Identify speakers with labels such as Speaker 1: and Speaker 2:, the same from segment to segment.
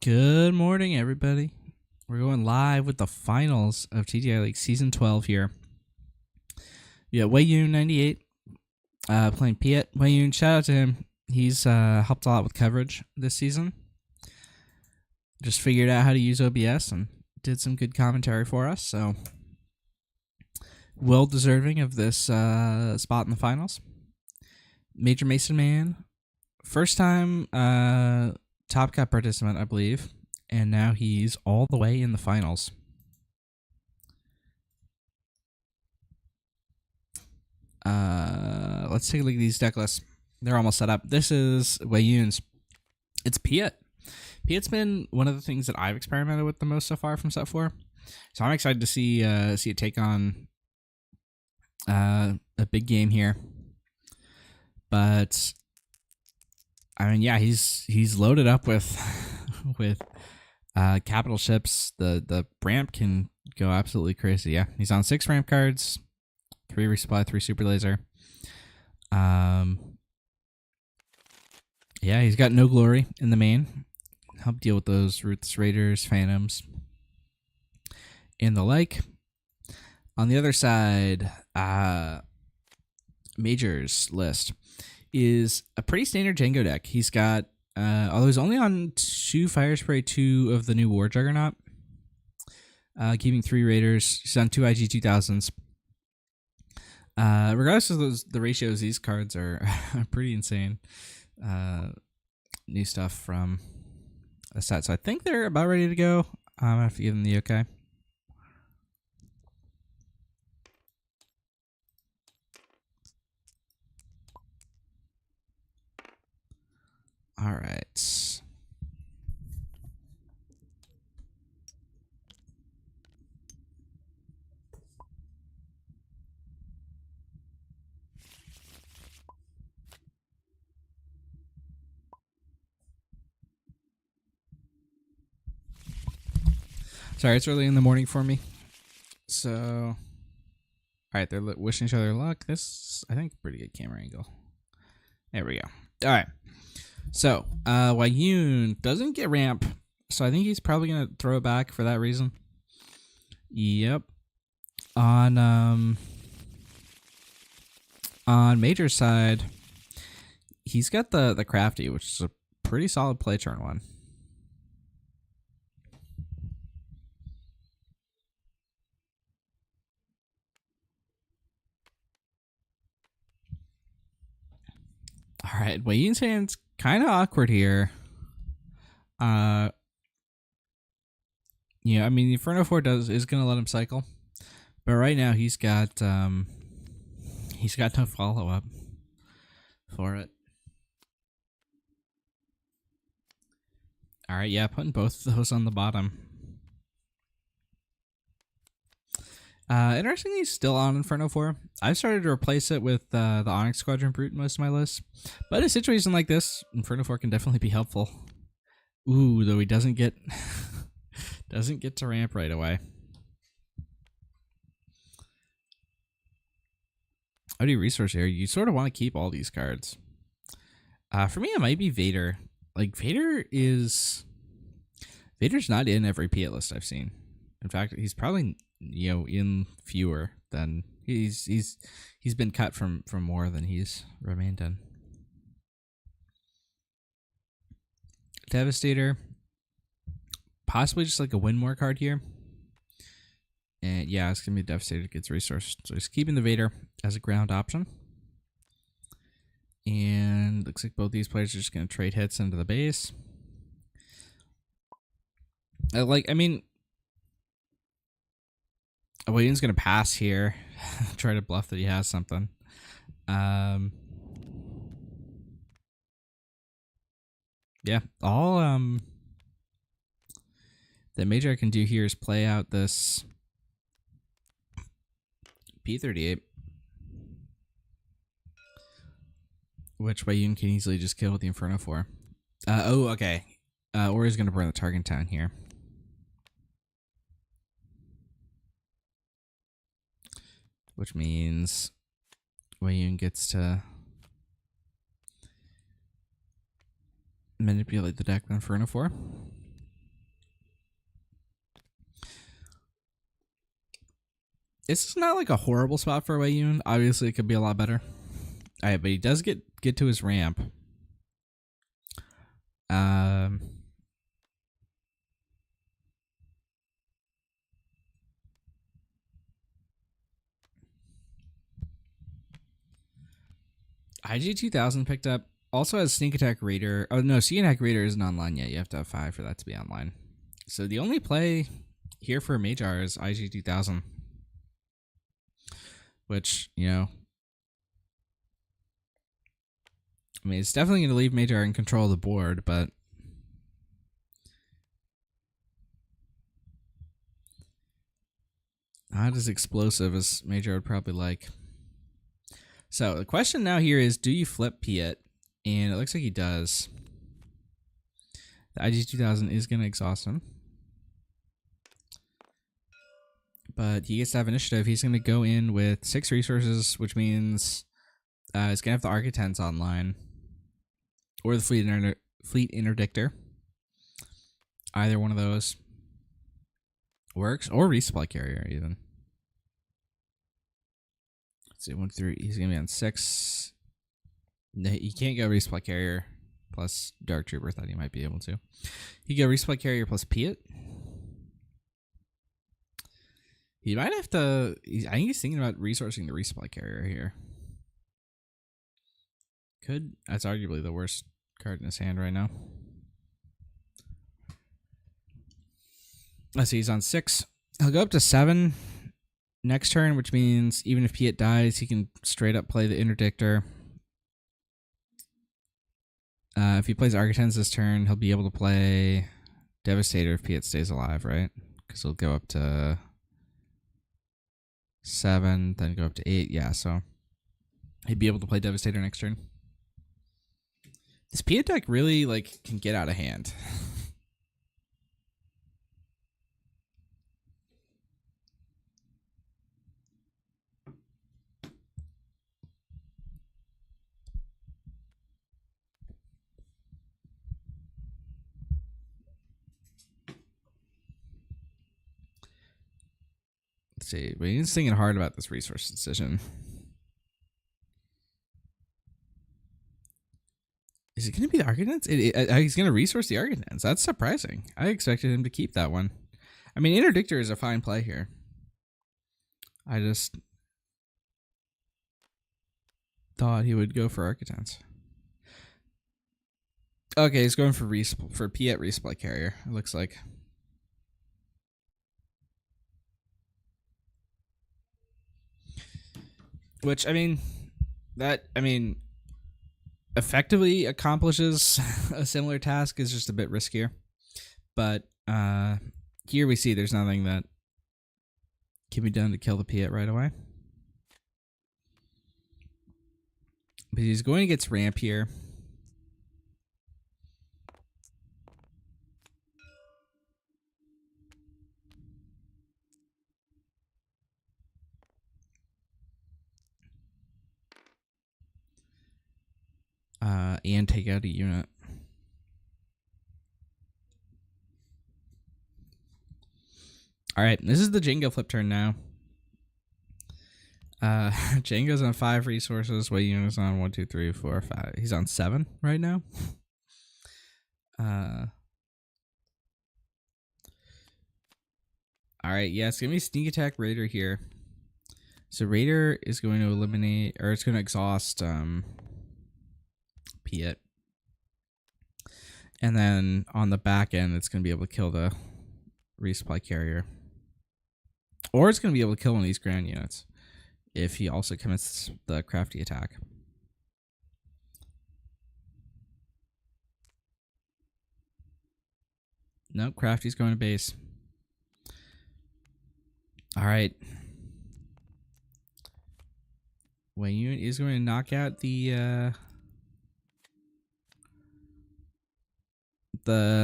Speaker 1: Good morning, everybody. We're going live with the finals of TTI League Season 12 here. Yeah, Weyoun98 playing Piett. Weyoun, shout out to him. He's helped a lot with coverage this season. Just figured out how to use OBS and did some good commentary for us, so well deserving of this spot in the finals. MajarMasonMan, first time Top Cut participant, I believe, and now he's all the way in the finals. Let's take a look at these deck lists. They're almost set up. This is Weyoun's. It's Piett. Piett's been one of the things that I've experimented with the most so far from set 4. So I'm excited to see it take on a big game here. But I mean, yeah, he's loaded up with capital ships. The ramp can go absolutely crazy. Yeah, he's on 6 ramp cards, 3 resupply, 3 super laser. Yeah, he's got no glory in the main. Help deal with those Ruthless Raiders, Phantoms, and the like. On the other side, Major's list is a pretty standard Jango deck. He's got, although he's only on 2 Fire Spray, 2 of the new War Juggernaut, keeping 3 Raiders. He's on 2 IG 2000s. Regardless of the ratios, these cards are pretty insane. New stuff from a set, so I think they're about ready to go. I'm gonna have to give them the okay. All right. Sorry, it's early in the morning for me. So, all right, they're wishing each other luck. This, I think, pretty good camera angle. There we go. All right. So, Weyoun doesn't get ramp, so I think he's probably gonna throw it back for that reason. Yep. On Major's side, he's got the crafty, which is a pretty solid play turn 1. All right, Weyoun's hand's kind of awkward here. Yeah, I mean, Inferno 4 is gonna let him cycle, but right now he's got no follow up for it. All right, yeah, putting both of those on the bottom. Interestingly, he's still on Inferno 4. I've started to replace it with the Onyx Squadron Brute in most of my lists. But in a situation like this, Inferno 4 can definitely be helpful. Ooh, though he doesn't get to ramp right away. How do you resource here? You sort of want to keep all these cards. For me, it might be Vader. Like, Vader's not in every Piett list I've seen. In fact, he's probably, you know, in fewer than he's been cut from more than he's remained in. Devastator, possibly just like a win more card here. And yeah, it's gonna be Devastator gets resourced, so he's keeping the Vader as a ground option. And looks like both these players are just gonna trade hits into the base. I mean, Weyoun's gonna pass here, try to bluff that he has something. Yeah, all that Major can do here is play out this P38, which Weyoun can easily just kill with the Inferno 4. Oh, okay. Or he's gonna burn the target town here. Which means Weyoun gets to manipulate the deck with Inferno 4. It's not like a horrible spot for Weyoun. Obviously, it could be a lot better. All right, but he does get to his ramp. IG2000 picked up. Also has Sneak Attack Raider. Oh, no, Sneak Attack Raider isn't online yet. You have to have 5 for that to be online. So the only play here for Majar is IG2000. Which, you know, I mean, it's definitely going to leave Majar in control of the board, but not as explosive as Majar would probably like. So the question now here is, do you flip Piett? And it looks like he does. The IG2000 is going to exhaust him. But he gets to have initiative. He's going to go in with 6 resources, which means he's going to have the Architects online. Or the Fleet Interdictor. Either one of those works. Or Resupply Carrier, even. Let's see, 1 through. He's going to be on 6. He can't go Resupply Carrier plus Dark Trooper. Thought he might be able to. He can go Resupply Carrier plus Piett. He might have to. I think he's thinking about resourcing the Resupply Carrier here. That's arguably the worst card in his hand right now. Let's see, he's on 6. He'll go up to 7 next turn, which means even if Piett dies, he can straight up play the Interdictor. If he plays Architects this turn, he'll be able to play Devastator if Piett stays alive, right? Because he'll go up to 7, then go up to 8. Yeah, so he'd be able to play Devastator next turn. This Piett deck really can get out of hand. Let's see, but he's thinking hard about this resource decision. Is it going to be the Architects? He's going to resource the Architects. That's surprising. I expected him to keep that one. I mean, Interdictor is a fine play here. I just thought he would go for Architects. Okay, he's going for Piett Resupply Carrier, it looks like. Which, I mean, effectively accomplishes a similar task, is just a bit riskier. But here we see there's nothing that can be done to kill the Piett right away. But he's going against ramp here. And take out a unit. All right, this is the Jango flip turn now. Jango's on 5 resources. Weyoun is on 1, 2, 3, 4, 5. He's on 7 right now. All right, yeah, it's gonna be Sneak Attack Raider here. So Raider is going to eliminate, or it's going to exhaust Piett. And then on the back end, it's going to be able to kill the Resupply Carrier. Or it's going to be able to kill one of these ground units if he also commits the crafty attack. Nope, crafty's going to base. All right. Weyoun is going to knock out the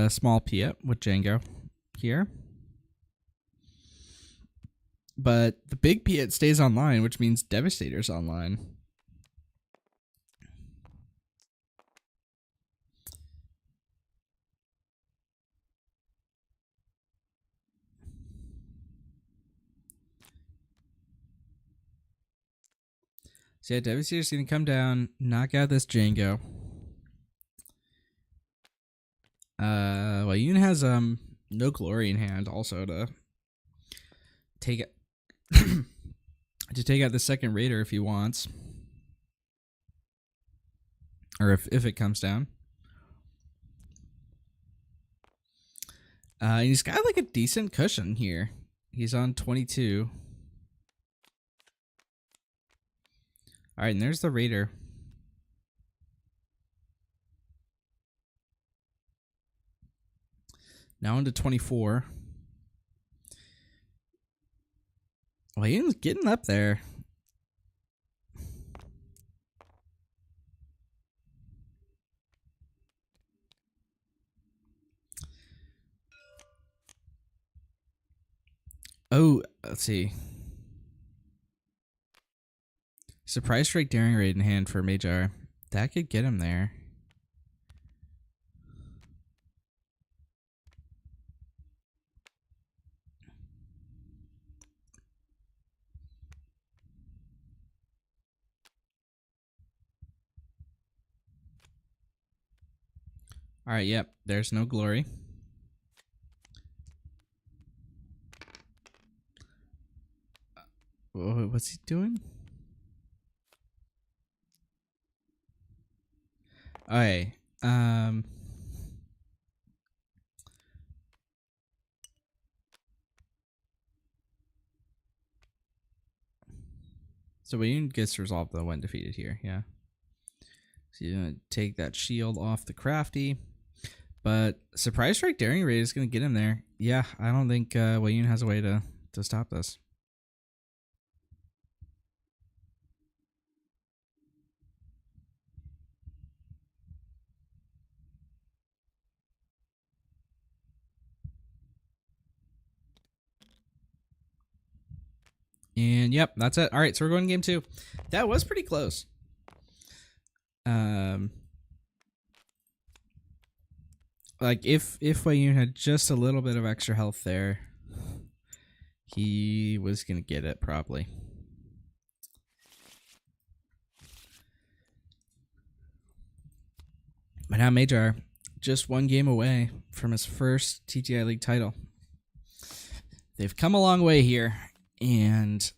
Speaker 1: small Piett with Jango here. But the big Piett stays online, which means Devastator's online. So yeah, Devastator's going to come down, knock out this Jango. Weyoun has no glory in hand also to take it to take out the second raider if he wants. Or if it comes down. He's got like a decent cushion here. He's on 22. Alright, and there's the raider. Now into 24. Weyoun's getting up there. Oh, let's see. Surprise strike daring raid in hand for Majar. That could get him there. Alright, yep. There's no glory. What's he doing? Okay. So Weyoun gets to resolve the when defeated here, yeah. So you're gonna take that shield off the crafty. But Surprise Strike Daring Raid is gonna get him there. Yeah, I don't think Weyoun has a way to stop this. And yep, that's it. All right, so we're going to game 2. That was pretty close. Like if Weyoun had just a little bit of extra health there, he was gonna get it probably. But now Majar, just one game away from his first TTI League title. They've come a long way here, and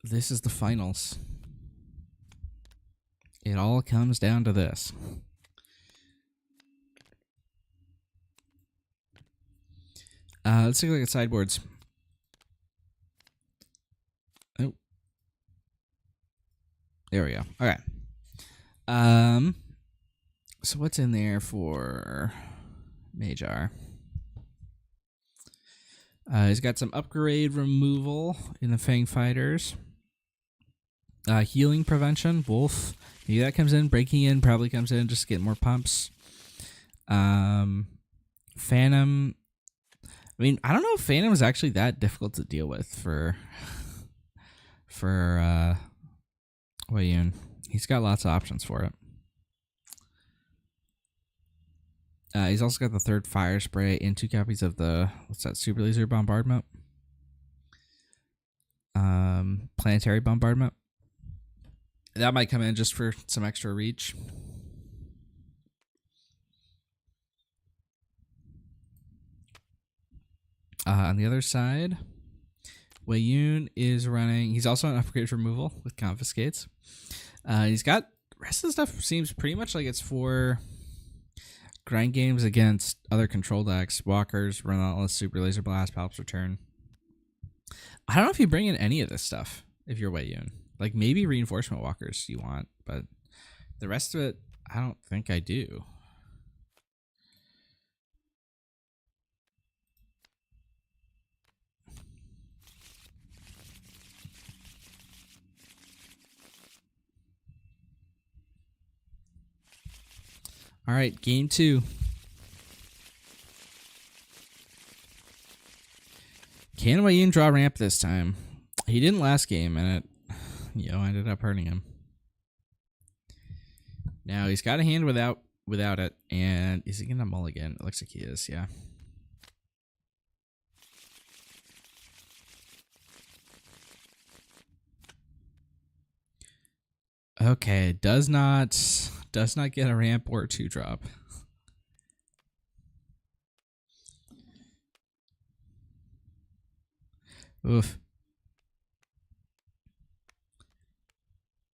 Speaker 1: this is the finals. It all comes down to this. Let's take a look at sideboards. Oh. There we go. Okay. So what's in there for Majar? He's got some upgrade removal in the Fang Fighters. Healing prevention, Wolf. Maybe that comes in. Breaking in probably comes in just to get more pumps. Phantom. I mean, I don't know if Phantom is actually that difficult to deal with for Weyoun. He's got lots of options for it. He's also got the third fire spray and 2 copies of the, what's that, super laser bombardment? Planetary bombardment. That might come in just for some extra reach. On the other side, Weyoun is running, he's also on upgrade removal with confiscates. He's got, rest of the stuff seems pretty much like it's for grind games against other control decks, walkers, relentless, super laser blast, palps return. I don't know if you bring in any of this stuff if you're Weyoun. Like maybe reinforcement walkers you want, but the rest of it, I don't think I do. All right, game 2. Can Weyoun draw ramp this time? He didn't last game, and it, ended up hurting him. Now he's got a hand without it, and is he gonna mulligan? It looks like he is, yeah. Okay, does not get a ramp or 2-drop. Oof.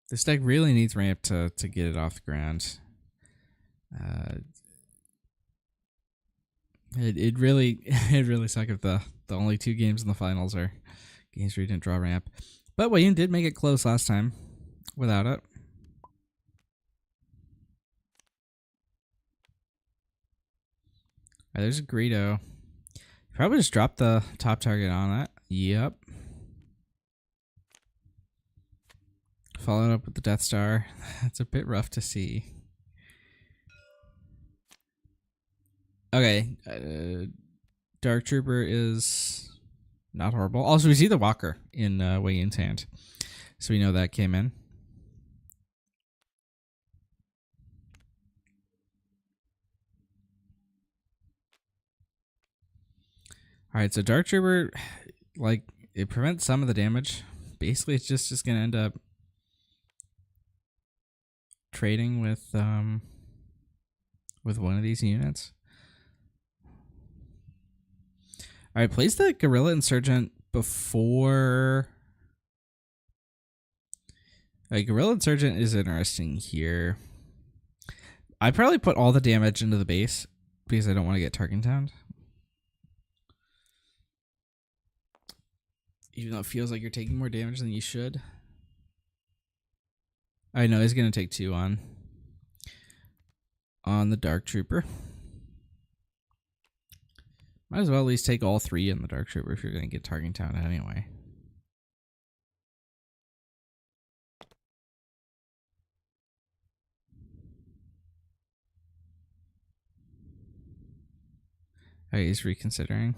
Speaker 1: This deck really needs ramp to get it off the ground. It really suck if the only 2 games in the finals are games where you didn't draw ramp. But Weyoun did make it close last time without it. Alright, there's a Greedo. Probably just drop the top target on that. Yep. Followed up with the Death Star. That's a bit rough to see. Okay. Dark Trooper is not horrible. Also, we see the Walker in Weyoun's hand. So we know that came in. Alright, so Dark Trooper, like, it prevents some of the damage. Basically, it's just going to end up trading with one of these units. All right, place the Guerrilla Insurgent before. Guerrilla Insurgent is interesting here. I'd probably put all the damage into the base because I don't want to get target downed. Even though it feels like you're taking more damage than you should. I know he's gonna take 2 on the Dark Trooper. Might as well at least take all 3 on the Dark Trooper if you're gonna get target down anyway. Okay, he's reconsidering.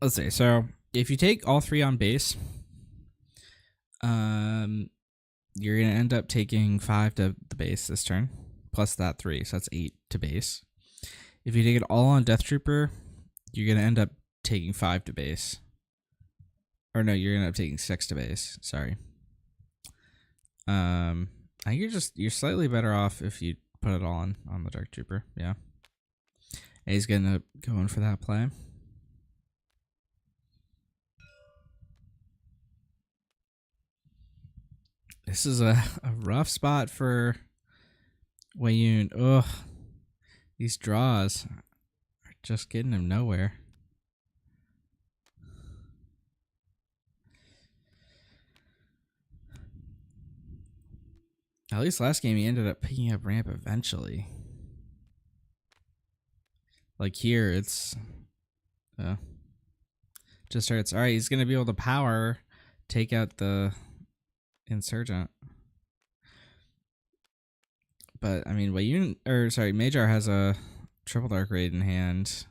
Speaker 1: Let's see. So if you take all 3 on base, you're gonna end up taking 5 to the base this turn, plus that 3, so that's 8 to base. If you take it all on Death Trooper, you're gonna end up taking 5 to base. Or no, you're gonna end up taking 6 to base. Sorry. I think you're slightly better off if you put it all on the Dark Trooper. Yeah. And he's gonna go in for that play. This is a rough spot for Weyoun. Ugh. These draws are just getting him nowhere. At least last game he ended up picking up ramp eventually. Like here, it's just starts. All right, he's gonna be able to power, take out the Insurgent. But I mean, Majar has a triple Dark Raid in hand.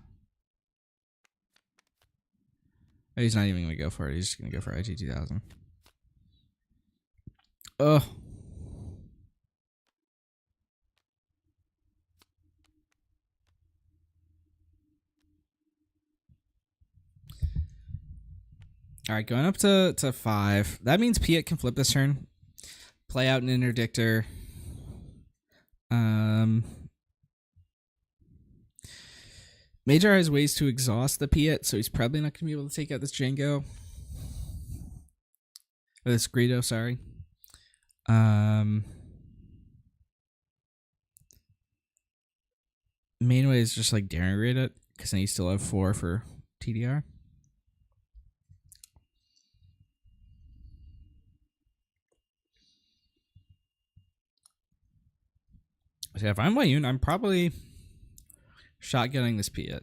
Speaker 1: Oh, he's not even gonna go for it. He's just gonna go for IG 2000. Oh. All right, going up to 5. That means Piett can flip this turn, play out an Interdictor. Majar has ways to exhaust the Piett, so he's probably not going to be able to take out this Jango. Or this Greedo, sorry. Main way is just like daring raid it, because then you still have 4 for TDR. So if I'm Weyoun, I'm probably shotgunning this Piett.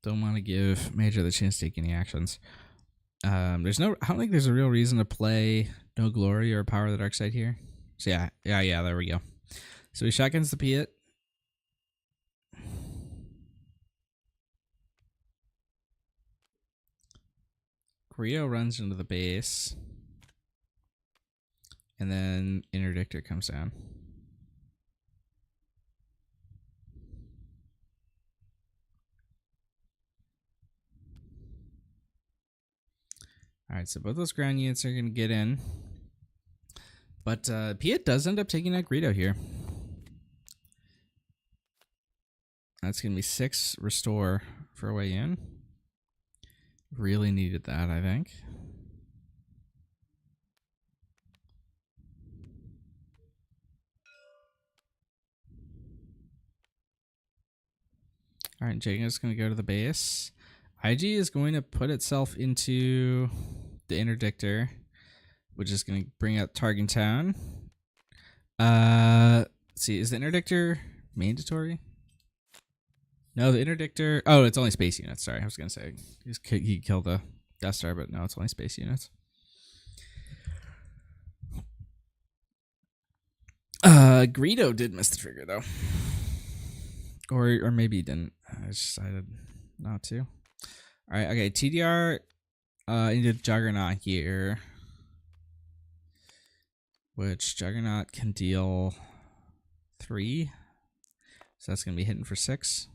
Speaker 1: Don't want to give Major the chance to take any actions. I don't think there's a real reason to play No Glory or Power of the Dark Side here. So yeah, there we go. So he shotguns the Piett. Greedo runs into the base. And then Interdictor comes down. Alright, so both those ground units are going to get in. But Piett does end up taking out Greedo here. That's going to be 6 restore for a Weyoun. Really needed that, I think. Alright, Jango's going to go to the base. IG is going to put itself into the Interdictor, which is going to bring out Target Town. Let's see, is the Interdictor mandatory? No, the Interdictor... Oh, it's only space units. Sorry, I was going to say he killed the Death Star, but no, it's only space units. Greedo did miss the trigger, though. Or maybe he didn't. I just decided not to. Alright, okay, TDR into Juggernaut here. Which Juggernaut can deal 3. So that's going to be hitting for 6.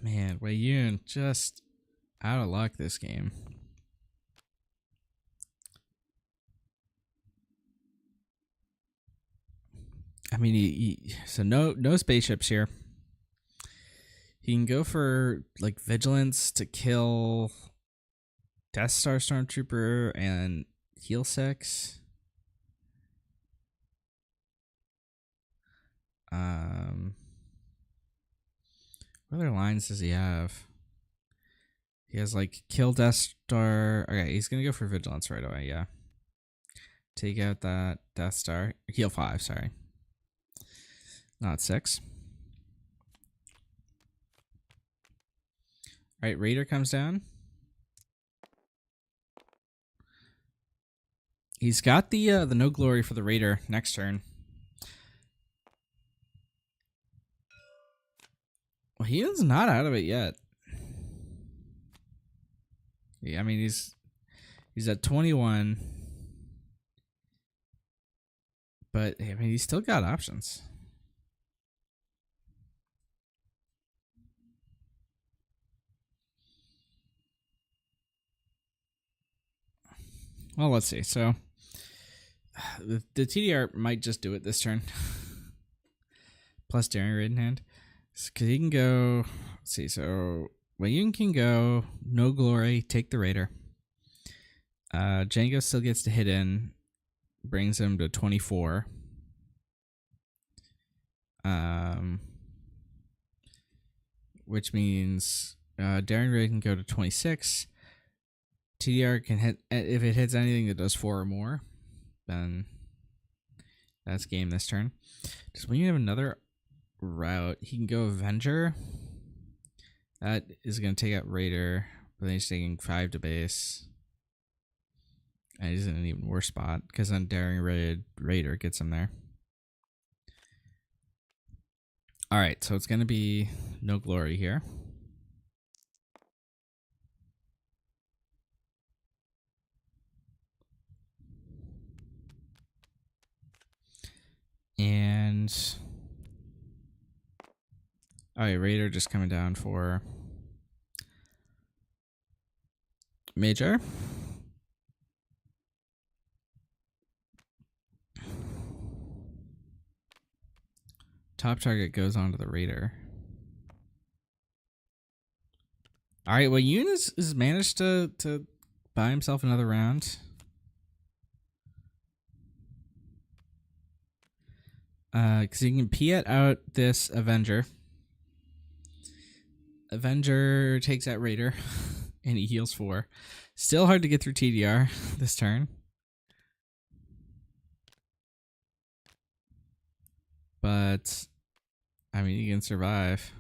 Speaker 1: Man, Weyoun just out of luck this game. I mean, so no spaceships here. He can go for like vigilance to kill Death Star Stormtrooper and heal 6. What other lines does he have? He has like kill Death Star. Okay, he's gonna go for vigilance right away. Yeah, take out that Death Star. Heal 5. Sorry, not 6. All right, Raider comes down. He's got the no glory for the Raider next turn. Well, he is not out of it yet. Yeah, I mean he's at 21, but I mean he's still got options. Well, let's see. So the TDR might just do it this turn. Plus Daring Raid in hand. Because he can go... Let's see. So Weyoun can go no glory, take the Raider. Jango still gets to hit in. Brings him to 24. Which means Daring Raid can go to 26. TDR can hit, if it hits anything that does 4 or more, then that's game this turn. Just when you have another route, he can go Avenger. That is going to take out Raider, but then he's taking 5 to base. And he's in an even worse spot, because then Daring Raider gets him there. Alright, so it's going to be no glory here. And alright, Raider just coming down for Major. Top target goes onto the Raider. Alright, well Eunice has managed to buy himself another round. Because he can Piett out this Avenger. Avenger takes out Raider, and he heals 4. Still hard to get through TDR this turn. but I mean, you can survive.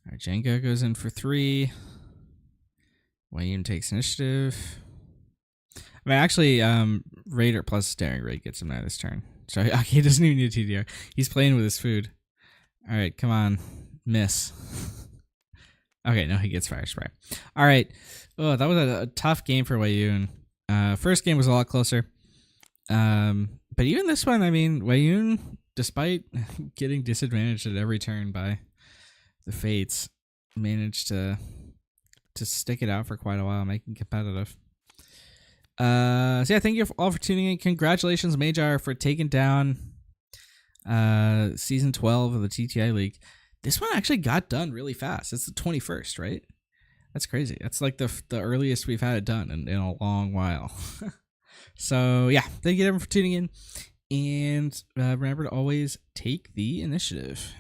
Speaker 1: All right, Jango goes in for 3. Weyoun takes initiative. I mean, actually, Raider plus Daring Raid gets him out this turn. So okay, he doesn't even need a TTR. He's playing with his food. All right, come on, miss. Okay, no, he gets Fire Spray. All right. Oh, that was a tough game for Weyoun. First game was a lot closer. But even this one, I mean, Weyoun, despite getting disadvantaged at every turn by the Fates, managed to stick it out for quite a while, making competitive. So yeah, thank you all for tuning in. Congratulations, Majar, for taking down season 12 of the TTI League. This one actually got done really fast. It's the 21st, right? That's crazy. That's like the earliest we've had it done in a long while. So yeah, thank you everyone for tuning in, and remember to always take the initiative.